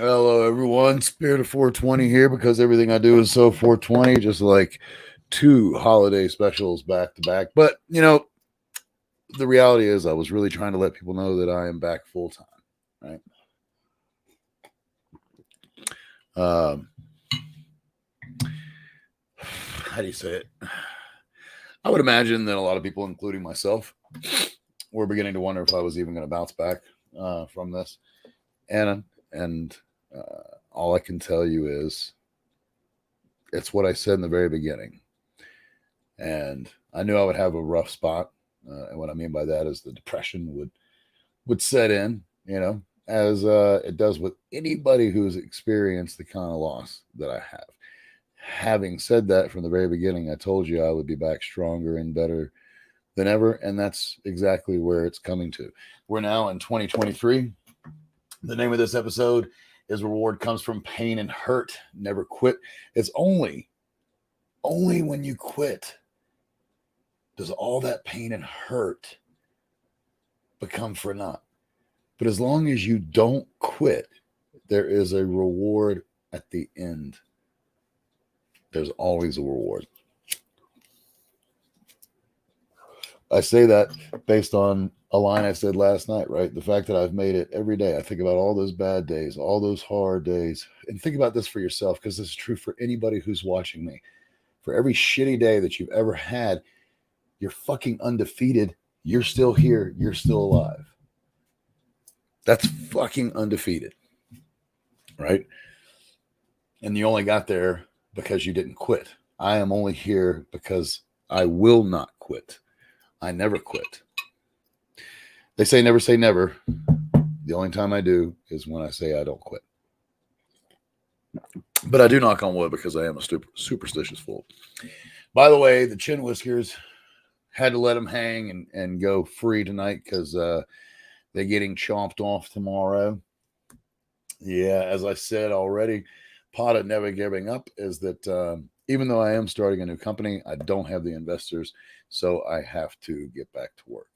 Hello, everyone. Spirit of 420 here because everything I do is so 420, just like 2 holiday specials back to back. But, you know, the reality is I was really trying to let people know that I am back full time, right? How do you say it? I would imagine that a lot of people, including myself, were beginning to wonder if I was even going to bounce back from this. And all I can tell you is it's what I said in the very beginning. And I knew I would have a rough spot. And what I mean by that is the depression would set in, you know, as it does with anybody who's experienced the kind of loss that I have. Having said that, from the very beginning, I told you I would be back stronger and better than ever. And that's exactly where it's coming to. We're now in 2023. The name of this episode is Reward Comes from Pain and Hurt. Never quit. It's only when you quit does all that pain and hurt become for naught. But as long as you don't quit, there is a reward at the end. There's always a reward. I say that based on a line I said last night, right? The fact that I've made it every day. I think about all those bad days, all those hard days. And think about this for yourself, because this is true for anybody who's watching me. For every shitty day that you've ever had, you're fucking undefeated. You're still here. You're still alive. That's fucking undefeated, right? And you only got there because you didn't quit. I am only here because I will not quit. I never quit. They say never. The only time I do is when I say I don't quit. But I do knock on wood because I am a superstitious fool. By the way, the chin whiskers had to let them hang and go free tonight because they're getting chomped off tomorrow. Yeah, as I said already, part of never giving up is that even though I am starting a new company, I don't have the investors, so I have to get back to work.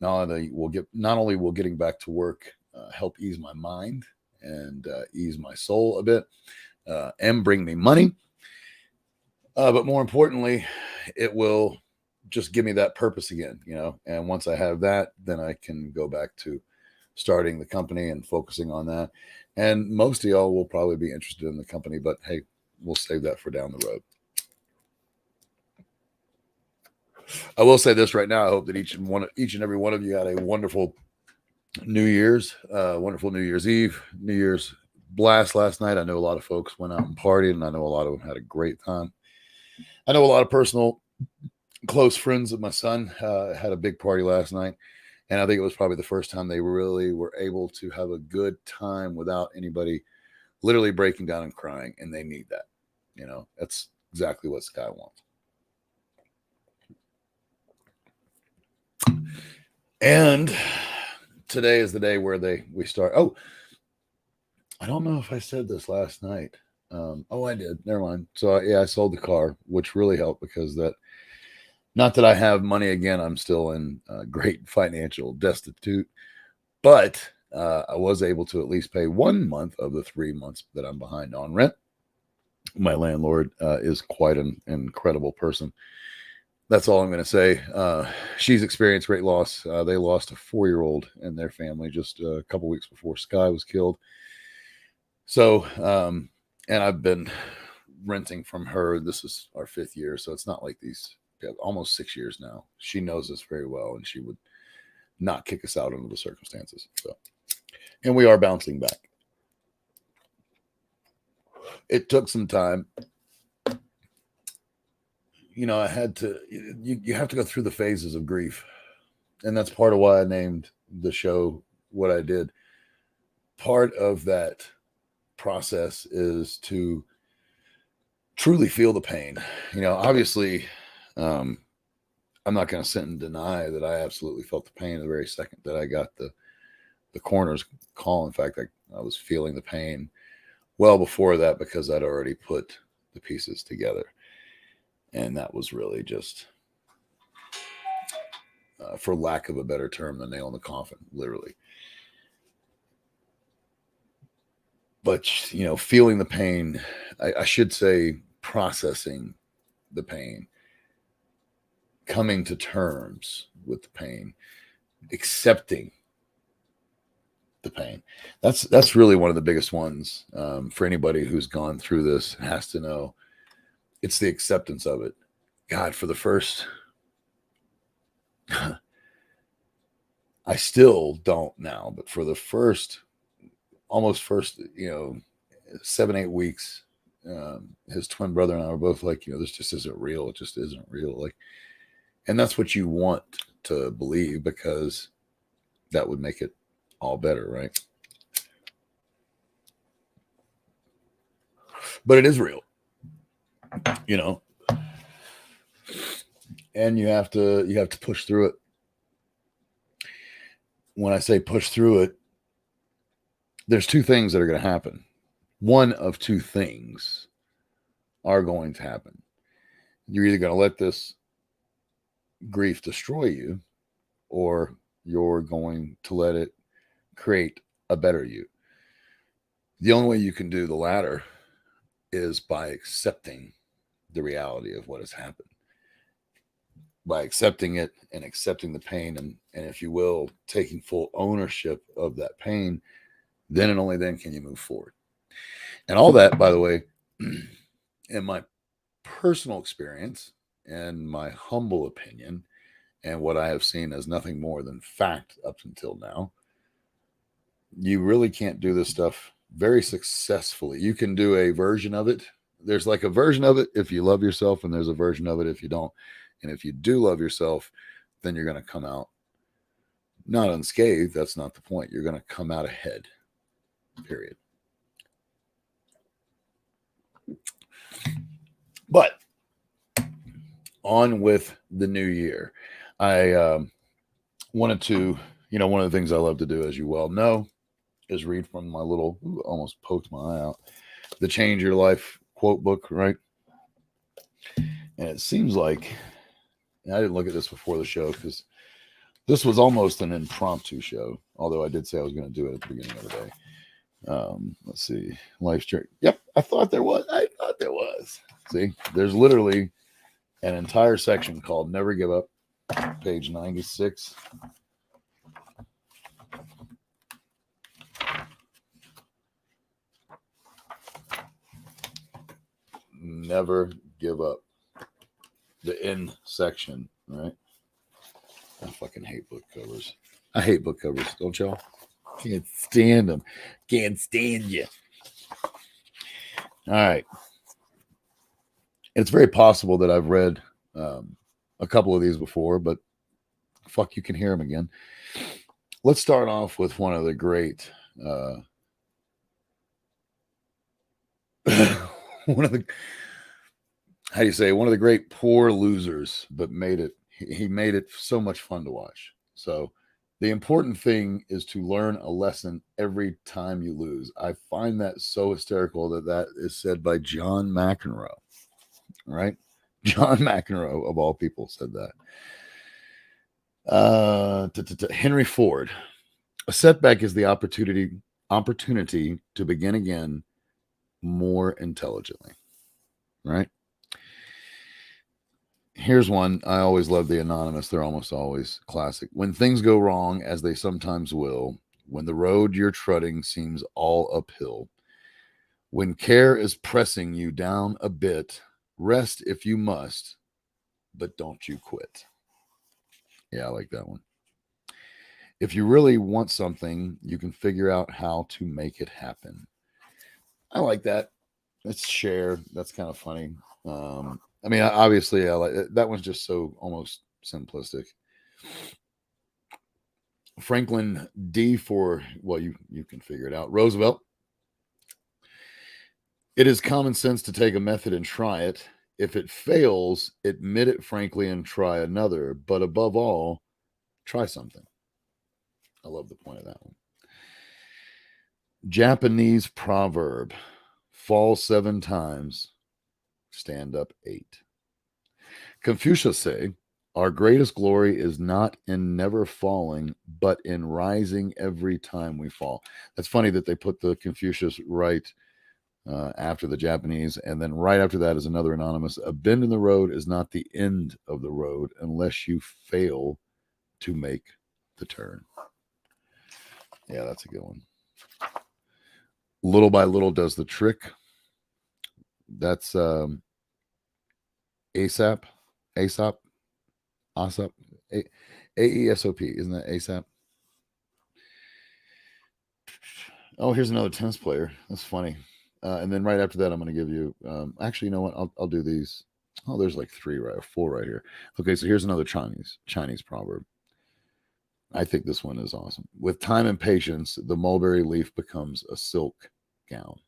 Not only will getting back to work help ease my mind and ease my soul a bit and bring me money, but more importantly, it will just give me that purpose again, you know. And once I have that, then I can go back to starting the company and focusing on that. And most of y'all will probably be interested in the company, but hey, we'll save that for down the road. I will say this right now. I hope that each and every one of you had a wonderful New Year's, wonderful New Year's Eve, New Year's blast last night. I know a lot of folks went out and partied, and I know a lot of them had a great time. I know a lot of personal close friends of my son had a big party last night, and I think it was probably the first time they really were able to have a good time without anybody literally breaking down and crying, and they need that. You know, that's exactly what Sky wants. And today is the day where we start. Oh, I don't know if I said this last night. I did. Never mind. So yeah, I sold the car, which really helped because not that I have money again. I'm still in great financial destitute, but I was able to at least pay 1 month of the 3 months that I'm behind on rent. My landlord is quite an incredible person. That's all I'm going to say. She's experienced great loss. They lost a 4-year-old in their family just a couple weeks before Sky was killed. So, and I've been renting from her. This is our 5th year, so it's not like these almost 6 years now. She knows us very well, and she would not kick us out under the circumstances. So, and we are bouncing back. It took some time. I had to, you have to go through the phases of grief. And that's part of why I named the show what I did. Part of that process is to truly feel the pain. Obviously, I'm not going to sit and deny that I absolutely felt the pain the very second that I got the coroner's call. In fact, I was feeling the pain well before that because I'd already put the pieces together. And that was really just, for lack of a better term, the nail in the coffin, literally. But, feeling the pain, I should say processing the pain, coming to terms with the pain, accepting the pain. That's really one of the biggest ones for anybody who's gone through this has to know. It's the acceptance of it. God, for the first, I still don't now, but for the almost first, 7-8 weeks, his twin brother and I were both like, this just isn't real. It just isn't real. Like, and that's what you want to believe because that would make it all better, right? But it is real, and you have to push through it. When I say push through it, there's two things that are going to happen. One of two things are going to happen. You're either going to let this grief destroy you, or you're going to let it create a better you. The only way you can do the latter is by accepting the reality of what has happened. By accepting it and accepting the pain and if you will, taking full ownership of that pain, then and only then can you move forward. And all that, by the way, in my personal experience and my humble opinion and what I have seen as nothing more than fact up until now, you really can't do this stuff very successfully. You can do a version of it. There's like a version of it if you love yourself, and there's a version of it if you don't. And if you do love yourself, then you're going to come out not unscathed. That's not the point. You're going to come out ahead, period. But on with the new year. I wanted to, one of the things I love to do, as you well know, is read from my little, almost poked my eye out, the Change Your Life quote book, right? And it seems like, I didn't look at this before the show because this was almost an impromptu show, although I did say I was going to do it at the beginning of the day. Let's see. Life's journey. Yep, I thought there was. See, there's literally an entire section called Never Give Up, page 96. Never give up. The end section, right? I fucking hate book covers. I hate book covers, don't y'all? Can't stand them. Can't stand you. All right. It's very possible that I've read a couple of these before, but fuck, you can hear them again. Let's start off with one of the great one of the great poor losers, but he made it so much fun to watch. So the important thing is to learn a lesson every time you lose. I find that so hysterical that is said by John McEnroe, right? John McEnroe, of all people, said that. Henry Ford, a setback is the opportunity to begin again more intelligently, right? Here's one. I always love the anonymous. They're almost always classic. When things go wrong, as they sometimes will, when the road you're treading seems all uphill, when care is pressing you down a bit, rest if you must, but don't you quit. Yeah, I like that one. If you really want something, you can figure out how to make it happen. I like that. Let's share. That's kind of funny. I mean, obviously, I like that one's just so almost simplistic. Franklin D for, well, you can figure it out. Roosevelt. It is common sense to take a method and try it. If it fails, admit it frankly and try another. But above all, try something. I love the point of that one. Japanese proverb: fall 7 times, stand up 8. Confucius say, our greatest glory is not in never falling, but in rising every time we fall. That's funny that they put the Confucius right after the Japanese, and then right after that is another anonymous. A bend in the road is not the end of the road unless you fail to make the turn. Yeah, that's a good one. Little by little does the trick. That's ASAP, ASAP, ASAP, AESOP. Isn't that ASAP? Oh, here's another tennis player. That's funny. And then right after that, I'm going to give you. Actually, you know what? I'll do these. Oh, there's like 4 right here. Okay, so here's another Chinese proverb. I think this one is awesome. With time and patience, the mulberry leaf becomes a silk gown.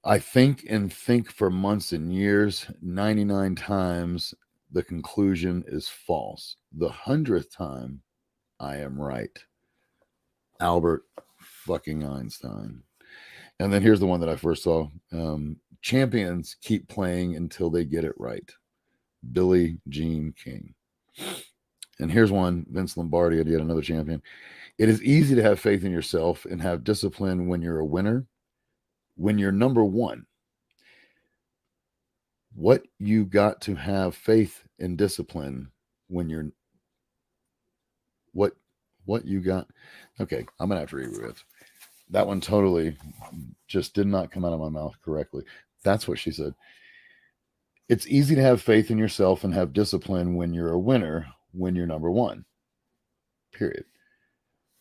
I think and think for months and years. 99 times, the conclusion is false. The 100th time, I am right. Albert fucking Einstein. And then here's the one that I first saw. Champions keep playing until they get it right. Billie Jean King. And here's one, Vince Lombardi, yet another champion. It is easy to have faith in yourself and have discipline when you're a winner. When you're number one, what you got to have faith and discipline when you're what you got. Okay, I'm gonna have to reread it. That one totally just did not come out of my mouth correctly. That's what she said. It's easy to have faith in yourself and have discipline when you're a winner, when you're number one. Period.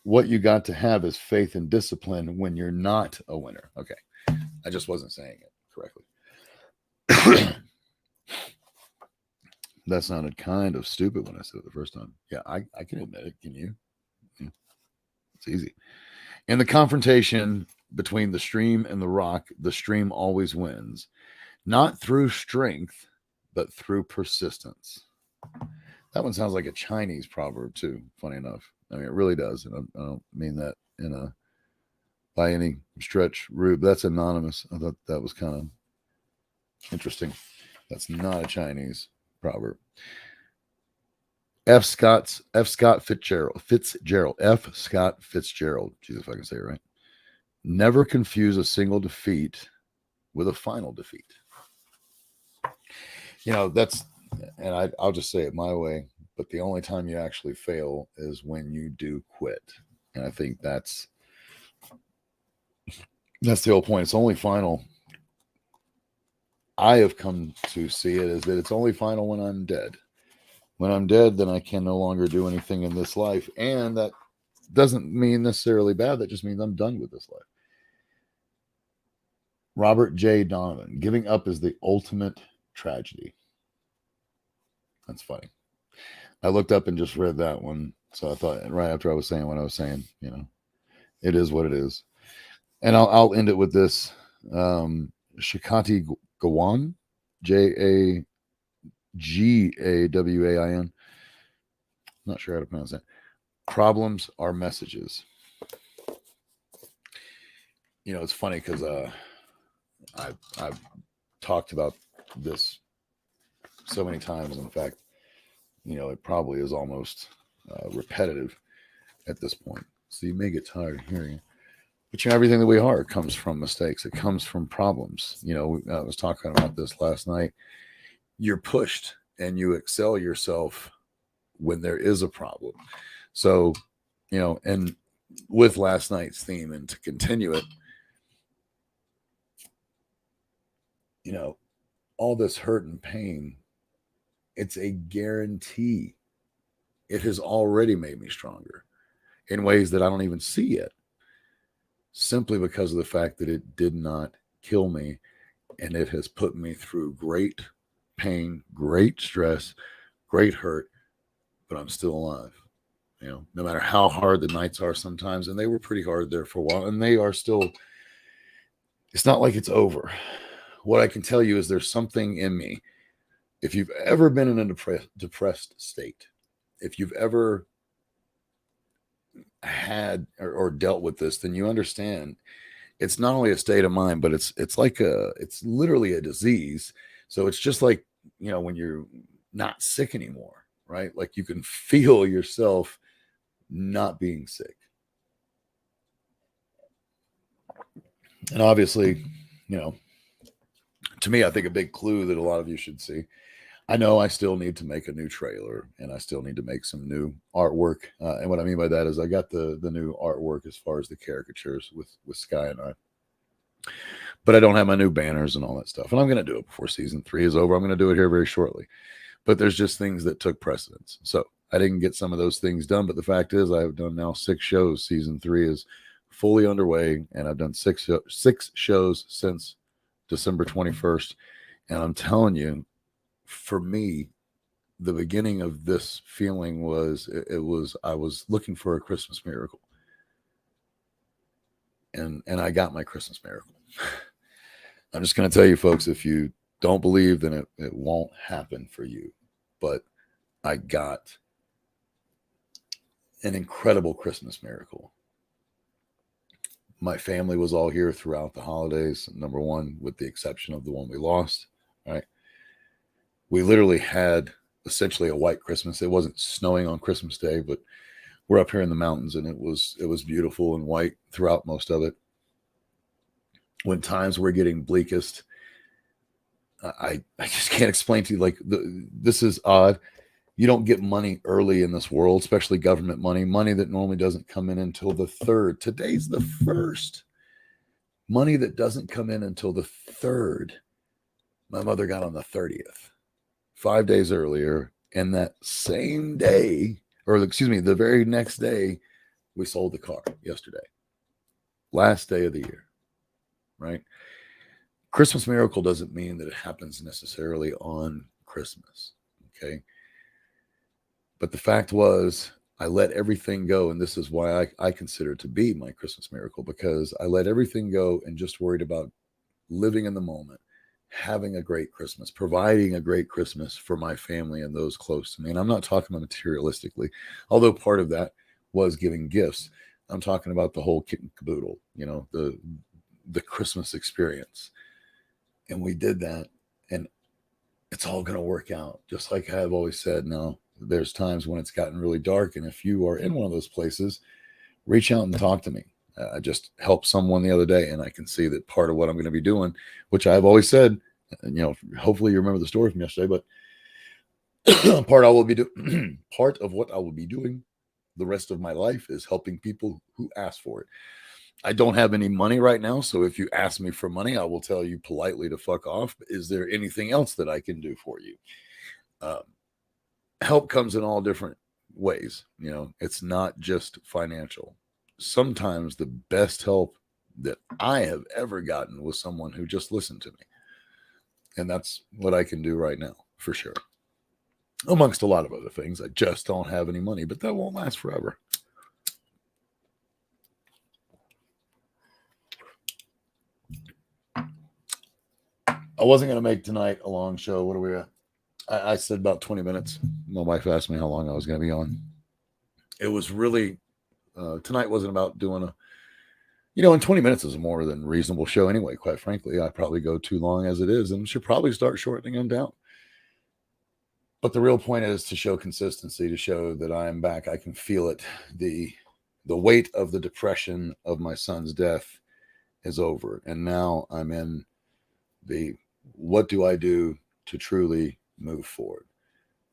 What you got to have is faith and discipline when you're not a winner. Okay. I just wasn't saying it correctly. That sounded kind of stupid when I said it the first time. Yeah, I can admit it. Can you? Yeah, it's easy. In the confrontation between the stream and the rock, the stream always wins. Not through strength, but through persistence. That one sounds like a Chinese proverb, too, funny enough. I mean, it really does. And I don't mean that in a by any stretch rude. That's anonymous. I thought that was kind of interesting. That's not a Chinese proverb. F. Scott Fitzgerald. F. Scott Fitzgerald. Jesus, if I can say it right. Never confuse a single defeat with a final defeat. You know, that's, and I'll just say it my way, but the only time you actually fail is when you do quit. And I think that's the whole point. It's only final. I have come to see it as that it's only final when I'm dead. When I'm dead, then I can no longer do anything in this life. And that doesn't mean necessarily bad. That just means I'm done with this life. Robert J. Donovan, giving up is the ultimate tragedy. That's funny. I looked up and just read that one. So I thought, right after I was saying what I was saying, you know, it is what it is. And I'll end it with this. Shikati Gawan, Jagwain. Not sure how to pronounce that. Problems are messages. You know, it's funny because I've talked about this so many times. In fact, you know, it probably is almost repetitive at this point. So you may get tired of hearing it. But you know, everything that we are comes from mistakes. It comes from problems. You know, I was talking about this last night. You're pushed and you excel yourself when there is a problem. So, you know, and with last night's theme and to continue it, you know, all this hurt and pain, it's a guarantee. It has already made me stronger in ways that I don't even see yet, simply because of the fact that it did not kill me, and it has put me through great pain, great stress, great hurt, but I'm still alive. No matter how hard the nights are sometimes, and they were pretty hard there for a while, and they are still, it's not like it's over. What I can tell you is there's something in me. If you've ever been in a depressed state, if you've ever had or dealt with this, then you understand it's not only a state of mind, but it's literally a disease. So it's just like, when you're not sick anymore, right? Like you can feel yourself not being sick. And obviously, to me, I think a big clue that a lot of you should see. I know I still need to make a new trailer, and I still need to make some new artwork. And what I mean by that is I got the new artwork as far as the caricatures with Sky and I. But I don't have my new banners and all that stuff. And I'm going to do it before season 3 is over. I'm going to do it here very shortly. But there's just things that took precedence. So I didn't get some of those things done. But the fact is, I have done now 6 shows. Season 3 is fully underway. And I've done 6 shows since December 21st. And I'm telling you, for me, the beginning of this feeling was I was looking for a Christmas miracle. And I got my Christmas miracle. I'm just going to tell you, folks, if you don't believe, then it won't happen for you. But I got an incredible Christmas miracle. My family was all here throughout the holidays, number one, with the exception of the one we lost, right? We literally had essentially a white Christmas. It wasn't snowing on Christmas Day, but we're up here in the mountains, and it was beautiful and white throughout most of it. When times were getting bleakest, I just can't explain to you, like, this is odd. You don't get money early in this world, especially government money that normally doesn't come in until the 3rd. Today's the 1st. Money that doesn't come in until the 3rd. My mother got on the 30th, 5 days earlier. And that same day, or excuse me, the very next day, we sold the car yesterday. Last day of the year, right? Christmas miracle doesn't mean that it happens necessarily on Christmas, okay? But the fact was, I let everything go, and this is why I consider it to be my Christmas miracle, because I let everything go and just worried about living in the moment, having a great Christmas, providing a great Christmas for my family and those close to me. And I'm not talking about materialistically, although part of that was giving gifts. I'm talking about the whole kit and caboodle, the Christmas experience. And we did that, and it's all going to work out. Just like I've always said, now there's times when it's gotten really dark. And if you are in one of those places, reach out and talk to me. I just helped someone the other day, and I can see that part of what I'm going to be doing, which I've always said, hopefully you remember the story from yesterday, but part of what I will be doing the rest of my life is helping people who ask for it. I don't have any money right now, so if you ask me for money, I will tell you politely to fuck off. Is there anything else that I can do for you? Help comes in all different ways. It's not just financial. Sometimes the best help that I have ever gotten was someone who just listened to me. And that's what I can do right now, for sure. Amongst a lot of other things. I just don't have any money, but that won't last forever. I wasn't going to make tonight a long show. What are we at? I said about 20 minutes. My wife asked me how long I was going to be on. It was really, tonight wasn't about doing and 20 minutes is a more than reasonable show anyway, quite frankly. I probably go too long as it is and should probably start shortening them down. But the real point is to show consistency, to show that I am back. I can feel it. The weight of the depression of my son's death is over. And now I'm in what do I do to truly move forward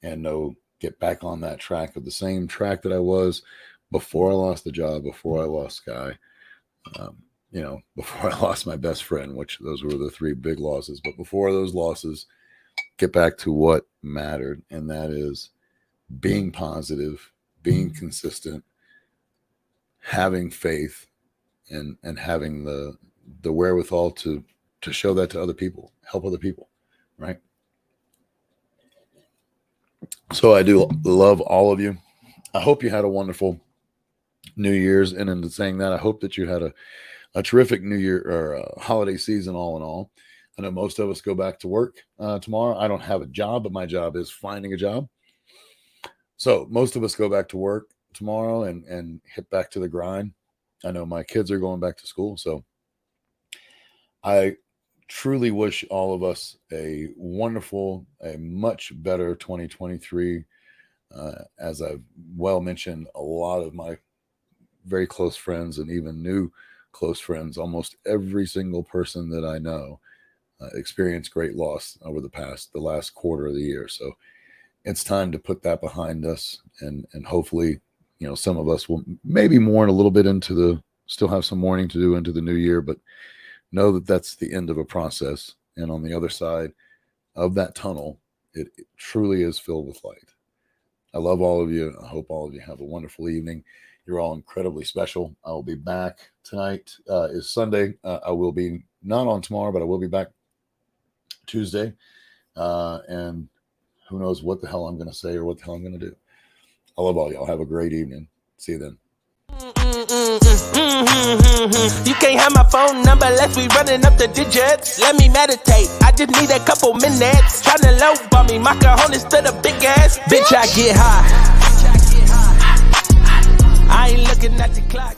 and get back on that track, of the same track that I was before I lost the job, before I lost Sky. before I lost my best friend, which those were the 3 big losses. But before those losses, get back to what mattered, and that is being positive, being consistent, having faith, and having the wherewithal to show that to other people, help other people, right? So I do love all of you. I hope you had a wonderful New Year's, and in saying that, I hope that you had a terrific New Year or holiday season all in all. I know most of us go back to work tomorrow. I don't have a job, but my job is finding a job. So most of us go back to work tomorrow and hit back to the grind. I know my kids are going back to school. So I truly wish all of us a wonderful, a much better 2023. As I've well mentioned, a lot of my very close friends and even new close friends, almost every single person that I know experienced great loss over the last quarter of the year. So it's time to put that behind us, and hopefully, some of us will maybe mourn a little bit still have some mourning to do into the new year, but know that that's the end of a process. And on the other side of that tunnel, it truly is filled with light. I love all of you. I hope all of you have a wonderful evening. You're all incredibly special. I will be back tonight. Is Sunday. I will be not on tomorrow, but I will be back Tuesday. And who knows what the hell I'm going to say or what the hell I'm going to do. I love all y'all. Have a great evening. See you then. You can't have my phone number unless we running up the digits. Let me meditate, I just need a couple minutes. Tryna low bomb me, my cojones to the big ass. Bitch, I get high. I ain't looking at the clock.